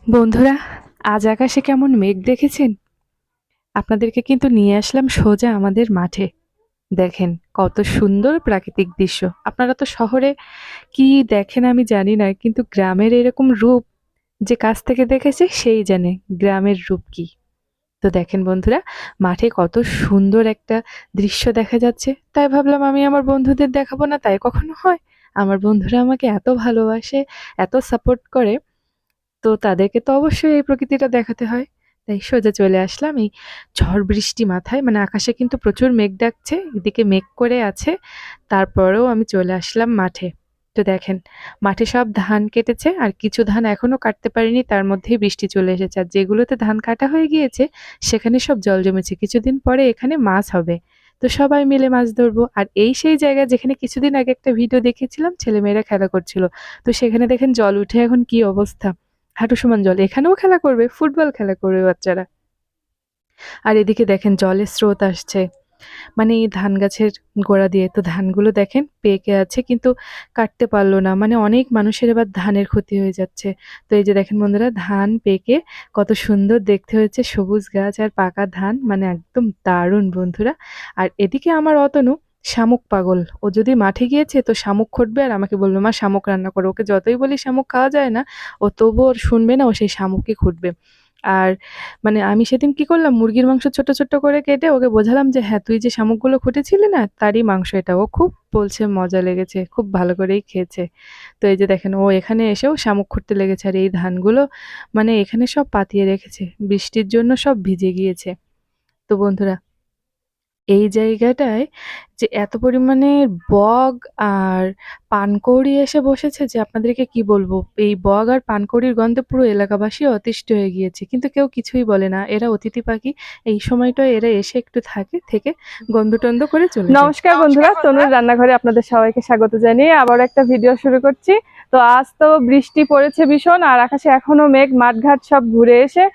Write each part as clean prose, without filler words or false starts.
বন্ধুরা, আজ আকাশে কেমন মেঘ দেখেছেন? আপনাদেরকে কিন্তু নিয়ে আসলাম সোজা আমাদের মাঠে। দেখেন কত সুন্দর প্রাকৃতিক দৃশ্য। আপনারা তো শহরে কি দেখেন আমি জানি না, কিন্তু গ্রামের এরকম রূপ যে কাছ থেকে দেখেছে সেই জানে গ্রামের রূপ কি। তো দেখেন বন্ধুরা, মাঠে কত সুন্দর একটা দৃশ্য দেখা যাচ্ছে। তাই ভাবলাম আমি আমার বন্ধুদের দেখাবো না, তাই কখনো হয়? আমার বন্ধুরা আমাকে এত ভালোবাসে, এত সাপোর্ট করে, তো তাদেরকে তো অবশ্যই এই প্রকৃতিটা দেখাতে হয়। তাই সোজা চলে আসলাম এই ঝড় বৃষ্টি মাথায়, মানে আকাশে কিন্তু প্রচুর মেঘ ডাকছে, এদিকে মেঘ করে আছে। তারপরেও আমি চলে আসলাম মাঠে। তো দেখেন, মাঠে সব ধান কেটেছে আর কিছু ধান এখনো কাটতে পারিনি, তার মধ্যেই বৃষ্টি চলে এসেছে। আর যেগুলোতে ধান কাটা হয়ে গিয়েছে সেখানে সব জল জমেছে, কিছুদিন পরে এখানে মাছ হবে। তো সবাই মিলে মাছ ধরবো। আর এই সেই জায়গা যেখানে কিছুদিন আগে একটা ভিডিও দেখেছিলাম, ছেলেমেয়েরা খেলা করছিল। তো সেখানে দেখেন জল উঠে এখন কি অবস্থা, হাঁটু সমান জল। এখানেও খেলা করবে, ফুটবল খেলা করবে বাচ্চারা। আর এদিকে দেখেন জলের স্রোত আসছে, মানে এই ধান গাছের গোড়া দিয়ে। তো ধানগুলো দেখেন পেকে আছে, কিন্তু কাটতে পারলো না, মানে অনেক মানুষের এবার ধানের ক্ষতি হয়ে যাচ্ছে। তো এই যে দেখেন বন্ধুরা, ধান পেকে কত সুন্দর দেখতে হয়েছে, সবুজ গাছ আর পাকা ধান, মানে একদম দারুণ বন্ধুরা। আর এদিকে আমার অতনু শামুক পাগল। ও যদি মাঠে গিয়েছে তো শামুক খুঁটবে আর আমাকে বলবে মা শামুক রান্না করো। ওকে যতই বলি শামুক খাওয়া যায় না, ও তবুও ওর শুনবে না, ও সেই শামুকই খুঁটবে। আর মানে আমি সেদিন কি করলাম, মুরগির মাংস ছোট ছোট করে কেটে ওকে বোঝালাম যে হ্যাঁ তুই যে শামুকগুলো খুঁটেছিলি না তারই মাংস এটা। ও খুব বলছে মজা লেগেছে, খুব ভালো করেই খেয়েছে। তো এই যে দেখেন ও এখানে এসেও শামুক খুঁড়তে লেগেছে। আর এই ধানগুলো মানে এখানে সব পাতিয়ে রেখেছে, বৃষ্টির জন্য সব ভিজে গিয়েছে। তো বন্ধুরা, এই জায়গাটায় যে এত পরিমাণে বগ আর পানকৌড়ি এসে বসেছে যে আপনাদেরকে কি বলবো। এই বগ আর পানকৌড়ির গন্ধে পুরো এলাকাবাসী অতিষ্ঠ হয়ে গিয়েছে, কিন্তু কেউ কিছুই বলে না। এরা অতিথি পাখি, এই সময়টায় এরা এসে একটু থেকে গন্ধ টন্ধ করে চলে যায়। নমস্কার বন্ধুরা, তনুর রান্নাঘরে আপনাদের সবাইকে স্বাগত জানিয়ে আবার একটা ভিডিও শুরু করছি। তো আজ তো বৃষ্টি পড়েছে ভীষণ, আর আকাশে এখনো মেঘ, মাঠঘাট সব ঘুরে এসে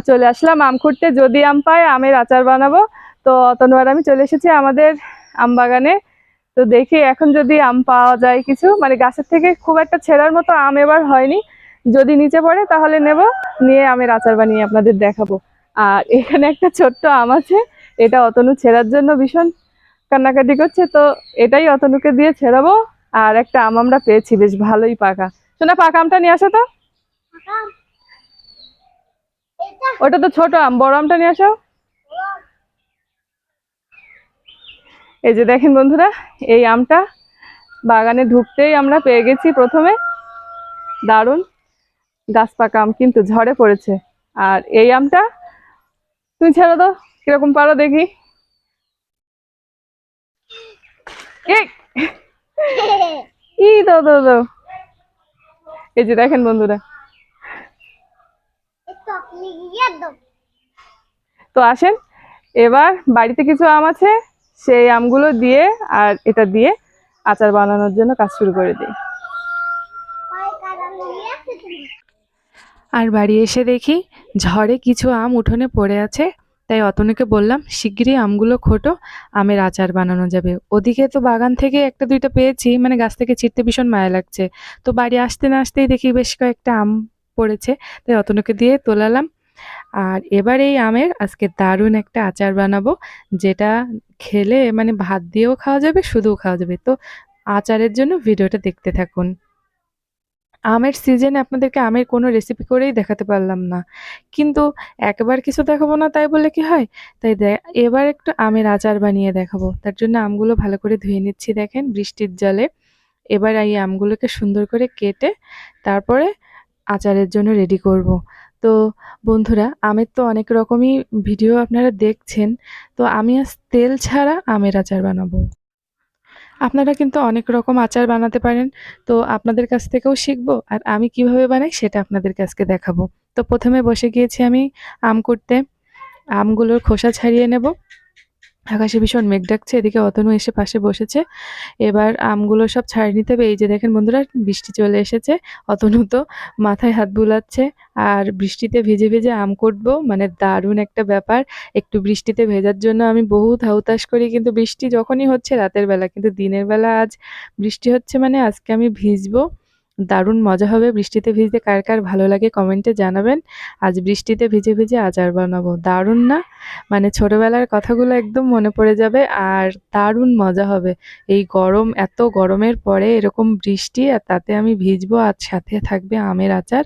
চলে আসলাম আম খুঁড়তে। যদি আম পাই আমের আচার বানাবো। তো তনু আর আমি চলে এসেছি আমাদের আম বাগানে। তো দেখি এখন যদি আম পাওয়া যায় কিছু, মানে গাছের থেকে খুব একটা ছেঁড়ার মতো আম এবার হয়নি। যদি নিচে পড়ে তাহলে নেব, নিয়ে আমের আচার বানিয়ে আপনাদের দেখাবো। আর এখানে একটা ছোট্ট আম আছে, এটা অতনু ছেঁড়ার জন্য ভীষণ কান্নাকাটি করছে, তো এটাই অতনুকে দিয়ে ছেড়াবো। আর একটা আম আমরা পেয়েছি বেশ ভালোই পাকা। শোনা, পাকা আমটা নিয়ে আসো তো। ওটা তো ছোট আম, বড় আমটা নিয়ে আসো। এই যে দেখেন বন্ধুরা, এই আমটা বাগানে ঢুকতেই আমরা পেয়ে গেছি প্রথমে। দারুণ গাছ পাকা আম, কিন্তু ঝড়ে পড়েছে। আর এই আমটা তুমি ছেড়ে দাও, কিরকম পারো দেখি। এই ই দাও দাও দাও। এই যে দেখেন বন্ধুরা, তো আসেন এবার বাড়িতে কিছু আম আছে, সেই আমগুলো দিয়ে আর এটা দিয়ে আচার বানানোর জন্য কাজ শুরু করে দিই। আর বাড়ি এসে দেখি ঝড়ে কিছু আম উঠোনে পড়ে আছে। তাই অতনুকে বললাম শিগগিরই আমগুলো খোটো, আমের আচার বানানো যাবে। ওদিকে তো বাগান থেকে একটা দুইটা পেয়েছি, মানে গাছ থেকে ছিঁড়তে ভীষণ মায়া লাগছে। তো বাড়ি আসতে না আসতেই দেখি বেশ কয়েকটা আম পড়েছে, তাই অতনুকে দিয়ে তোলালাম। আর এবার এই আমের আজকে দারুণ একটা আচার বানাবো, যেটা খেলে মানে ভাত দিয়েও খাওয়া যাবে, শুধুও খাওয়া যাবে। তো আচারের জন্য ভিডিওটা দেখতে থাকুন। আমের সিজনে আপনাদেরকে আমের কোনো রেসিপি করেই দেখাতে পারলাম না, কিন্তু একবার কিছু দেখাবো না তাই বলে কি হয়। তাই এবার একটু আমের আচার বানিয়ে দেখাবো। তার জন্য আমগুলো ভালো করে ধুয়ে নিচ্ছি দেখেন বৃষ্টির জলে। এবার এই আমগুলোকে সুন্দর করে কেটে তারপরে আচারের জন্য রেডি করব। তো বন্ধুরা, আমের তো অনেক রকমই ভিডিও আপনারা দেখছেন, তো আমি আজ তেল ছাড়া আমের আচার বানাবো। আপনারা কিন্তু অনেক রকম আচার বানাতে পারেন, তো আপনাদের কাছ থেকেও শিখবো। আর আমি কিভাবে বানাই সেটা আপনাদের কাছকে দেখাবো। তো প্রথমে বসে গিয়েছি আমি আম কুড়তে। আমগুলোর খোসা ছাড়িয়ে নেব। আকাশে ভীষণ মেঘ ডাকছে, এদিকে অতনু এসে পাশে বসেছে। এবার আমগুলো সব ছাড়িয়ে নিতে হবে। এই যে দেখেন বন্ধুরা, বৃষ্টি চলে এসেছে। অতনু তো মাথায় হাত বুলাচ্ছে। আর বৃষ্টিতে ভিজে ভিজে আম কুটবো, মানে দারুণ একটা ব্যাপার। একটু বৃষ্টিতে ভেজার জন্য আমি বহুত হাউতাশ করি, কিন্তু বৃষ্টি যখনই হচ্ছে রাতের বেলা, কিন্তু দিনের বেলা আজ বৃষ্টি হচ্ছে মানে আজকে আমি ভিজবো। দারুণ মজা হবে বৃষ্টিতে ভিজতে। কার কার ভালো লাগে কমেন্টে জানাবেন। আজ বৃষ্টিতে ভিজে ভিজে আচার বানাবো, দারুণ না? মানে ছোটবেলার কথাগুলো একদম মনে পড়ে যাবে আর দারুণ মজা হবে। এই গরম, এত গরমের পরে এরকম বৃষ্টি আর তাতে আমি ভিজবো আর সাথে থাকবে আমের আচার।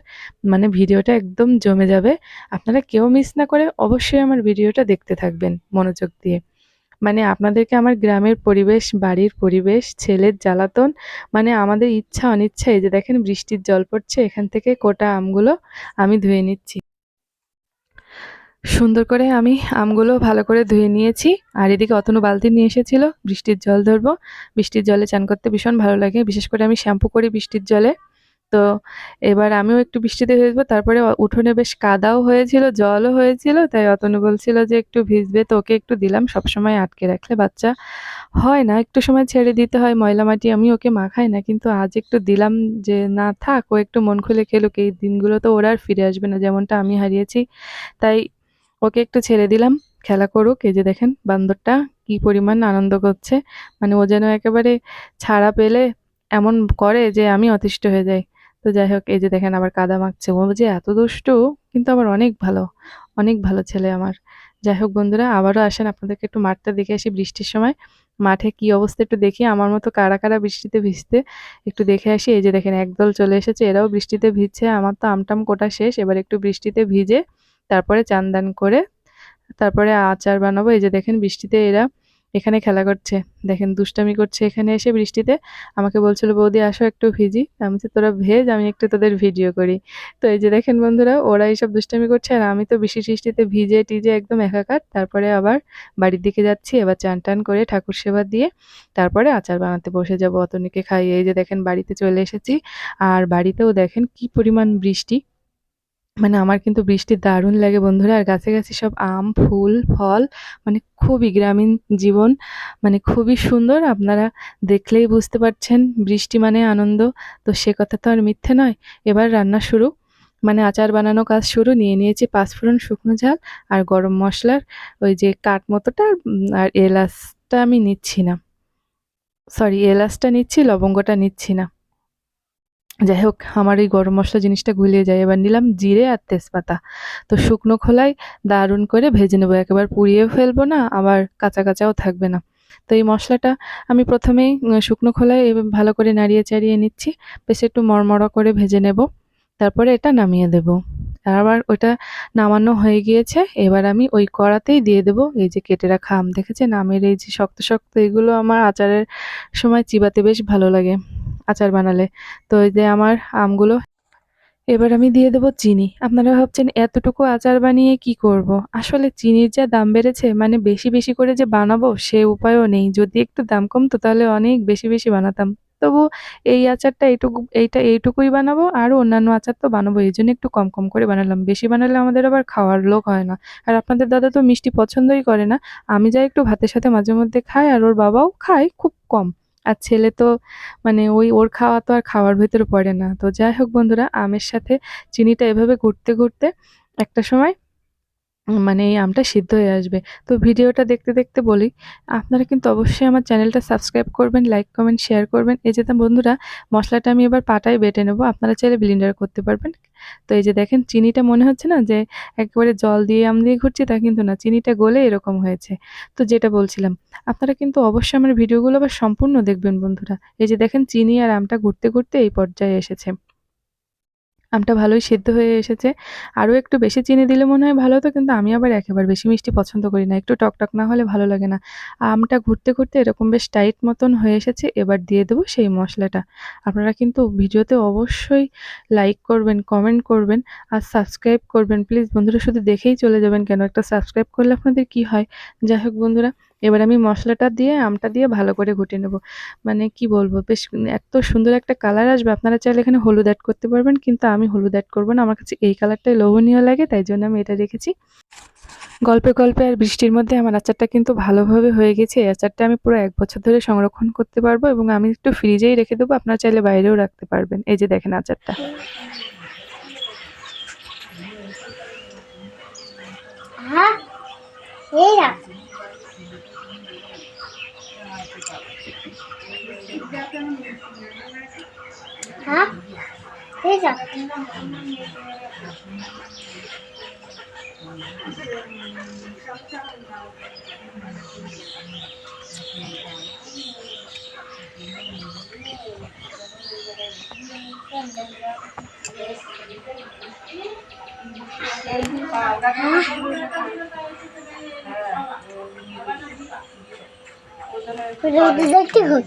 মানে ভিডিওটা একদম জমে যাবে। আপনারা কেউ মিস না করে অবশ্যই আমার ভিডিওটা দেখতে থাকবেন মনোযোগ দিয়ে। মানে আপনাদেরকে আমার গ্রামের পরিবেশ, বাড়ির পরিবেশ, ছেলের জ্বালাতন, মানে আমাদের ইচ্ছা অনিচ্ছা, এই যে দেখেন বৃষ্টির জল পড়ছে, এখান থেকে কোটা আমগুলো আমি ধুয়ে নিচ্ছি। সুন্দর করে আমি আমগুলো ভালো করে ধুয়ে নিয়েছি। আর এদিকে অতনু বালতি নিয়ে এসেছিল বৃষ্টির জল ধরবো। বৃষ্টির জলে চান করতে ভীষণ ভালো লাগে, বিশেষ করে আমি শ্যাম্পু করি বৃষ্টির জলে। তো এবার আমিও একটু বৃষ্টিতে ভিজবো। তারপরে উঠোনে বেশ কাদাও হয়েছিল, জলও হয়েছিল, তাই অতনু বলছিল যে একটু ভিজবে, তো ওকে একটু দিলাম। সবসময় আটকে রাখলে বাচ্চা হয় না, একটু সময় ছেড়ে দিতে হয়, ময়লা মাটি আমি ওকে মাখাই না, কিন্তু আজ একটু দিলাম যে না থাক, ও একটু মন খুলে খেলুক। এই দিনগুলো তো ওর আর ফিরে আসবে না, যেমনটা আমি হারিয়েছি। তাই ওকে একটু ছেড়ে দিলাম, খেলা করুক। এই যে দেখেন বান্দরটা কি পরিমাণ আনন্দ করছে, মানে ও যেন একেবারে ছাড়া পেলে এমন করে যে আমি অতিষ্ঠ হয়ে যাই। তো যাই হোক, এই যে দেখেন আবার কাদা মাখছে। ও যে এত দুষ্টু, কিন্তু আবার অনেক ভালো, অনেক ভালো ছেলে আমার। যাই হোক বন্ধুরা, আবারও আসেন আপনাদেরকে একটু মাঠটা দেখে আসি বৃষ্টির সময়। মাঠে কি অবস্থা একটু দেখি, আমার মতো কারা কারা বৃষ্টিতে ভিজতে একটু দেখে আসি। এই যে দেখেন একদল চলে এসেছে, এরাও বৃষ্টিতে ভিজছে। আমার তো আমটাম কোটা শেষ, এবার একটু বৃষ্টিতে ভিজে তারপরে চান দান করে তারপরে আচার বানাবো। এই যে দেখেন বৃষ্টিতে এরা এখানে খেলা করছে, দেখেন দুষ্টামি করছে এখানে এসে বৃষ্টিতে। আমাকে বলছিল বৌদি আসো একটু ভিজি, আমি বলছি তোরা ভেজ, আমি একটু তোদের ভিডিও করি। তো এই যে দেখেন বন্ধুরা, ওরা এইসব দুষ্টামি করছে আর আমি তো বৃষ্টি টিষ্টিতে ভিজে টিজে একদম একাকার। তারপরে আবার বাড়ির দিকে যাচ্ছি, এবার চান টান করে ঠাকুর সেবা দিয়ে তারপরে আচার বানাতে বসে যাবো অতনুকে খাইয়ে। এই যে দেখেন বাড়িতে চলে এসেছি, আর বাড়িতেও দেখেন কি পরিমাণ বৃষ্টি। মানে আমার কিন্তু বৃষ্টি দারুণ লাগে বন্ধুরা। আর গাছে গাছে সব আম, ফুল, ফল, মানে খুবই গ্রামীণ জীবন, মানে খুবই সুন্দর। আপনারা দেখলেই বুঝতে পারছেন বৃষ্টি মানে আনন্দ। তো সে কথা তো আর মিথ্যে নয়। এবার রান্না শুরু, মানে আচার বানানো কাজ শুরু। নিয়ে নিয়েছি পাঁচফোড়ন, শুকনো ঝাল আর গরম মশলার ওই যে কাঠ মতোটা, আর এলাচটা আমি নিচ্ছি না, সরি এলাচটা নিচ্ছি, লবঙ্গটা নিচ্ছি না। যাই হোক, আমার এই গরম মসলা জিনিসটা গুলিয়ে যায়। এবার নিলাম জিরে আর তেজপাতা। তো শুকনো খোলায় দারুণ করে ভেজে নেবো, একেবারে পুড়িয়ে ফেলবো না, আবার কাঁচা কাঁচাও থাকবে না। তো এই মশলাটা আমি প্রথমেই শুকনো খোলায় ভালো করে নাড়িয়ে চাড়িয়ে নিচ্ছি, বেশ একটু মড়মড় করে ভেজে নেব। তারপরে এটা নামিয়ে দেব। আবার ওটা নামানো হয়ে গিয়েছে, এবার আমি ওই কড়াতেই দিয়ে দেব এই যে কেটে রাখা আম। দেখেছেন আমের এই যে শক্ত শক্ত, এগুলো আমার আচারের সময় চিবাতে বেশ ভালো লাগে, আচার বানালে। তো এই যে আমার আমগুলো, এবার আমি দিয়ে দেবো চিনি। আপনারা ভাবছেন এতটুকু আচার বানিয়ে কি করব? আসলে চিনির যা দাম বেড়েছে, মানে বেশি বেশি করে যে বানাবো সে উপায়ও নেই। যদি একটু দাম কমতো তাহলে অনেক বেশি বেশি বানাতাম। তবু এই আচারটা এইটুকুই বানাবো, আরও অন্যান্য আচার তো বানাবো, এই জন্য একটু কম কম করে বানালাম। বেশি বানালে আমাদের আবার খাওয়ার লোক হয় না। আর আপনাদের দাদা তো মিষ্টি পছন্দই করে না। আমি যা একটু ভাতের সাথে মাঝে মধ্যে খাই, আর ওর বাবাও খায় খুব কম। আর ছেলে তো মানে ওর খাওয়া তো আর খাওয়ার ভেতরে পড়ে না। তো যাই হোক বন্ধুরা, আমের সাথে চিনিটা এভাবে ঘুরতে ঘুরতে একটা সময় মানে এই আমটা সিদ্ধ হয়ে আসবে। তো ভিডিওটা দেখতে দেখতে বলি, আপনারা কিন্তু অবশ্যই আমার চ্যানেলটা সাবস্ক্রাইব করবেন, লাইক কমেন্ট শেয়ার করবেন। এই যে বন্ধুরা, মশলাটা আমি এবার পাটায় বেটে নেব, আপনারা চাইলে ব্লেন্ডার করতে পারবেন। তো এই যে দেখেন চিনিটা মনে হচ্ছে না যে একেবারে জল দিয়ে আম দিয়ে ঘুরছি, তা কিন্তু না, চিনিটা গলে এরকম হয়েছে। তো যেটা বলছিলাম, আপনারা কিন্তু অবশ্যই আমার ভিডিওগুলো আবার সম্পূর্ণ দেখবেন বন্ধুরা। এই যে দেখেন চিনি আর আমটা ঘুরতে ঘুরতে এই পর্যায়ে এসেছে, আমটা ভালোই সিদ্ধ হয়ে এসেছে। আরও একটু বেশি চিনি দিলে মনে হয় ভালো হতো, কিন্তু আমি আবার একেবারে বেশি মিষ্টি পছন্দ করি না, একটু টকটক না হলে ভালো লাগে না। আমটা ঘুরতে ঘুরতে এরকম বেশ টাইট মতন হয়ে এসেছে, এবার দিয়ে দেবো সেই মশলাটা। আপনারা কিন্তু ভিডিওতে অবশ্যই লাইক করবেন, কমেন্ট করবেন আর সাবস্ক্রাইব করবেন প্লিজ বন্ধুরা। শুধু দেখেই চলে যাবেন কেন, একটা সাবস্ক্রাইব করলে আপনাদের কি হয়। যাই হোক বন্ধুরা, এবার আমি মশলাটা দিয়ে আমটা দিয়ে ভালো করে ঘুটে নেব। মানে কি বলবো, বেশ এত সুন্দর একটা কালার আসবে। আপনারা চাইলে এখানে হলুদ অ্যাড করতে পারবেন, কিন্তু আমি হলুদ অ্যাড করবো না, আমার কাছে এই কালারটাই লোভনীয় লাগে, তাই জন্য আমি এটা রেখেছি। গল্পে গল্পে আর বৃষ্টির মধ্যে আমার আচারটা কিন্তু ভালোভাবে হয়ে গেছে। এই আচারটা আমি পুরো 1 বছর ধরে সংরক্ষণ করতে পারবো, এবং আমি একটু ফ্রিজেই রেখে দেবো, আপনারা চাইলে বাইরেও রাখতে পারবেন। এই যে দেখেন আচারটা। হ্যাঁ এই রাখ হ্যাঁ যাও। রোদে দেখতে ঘুর।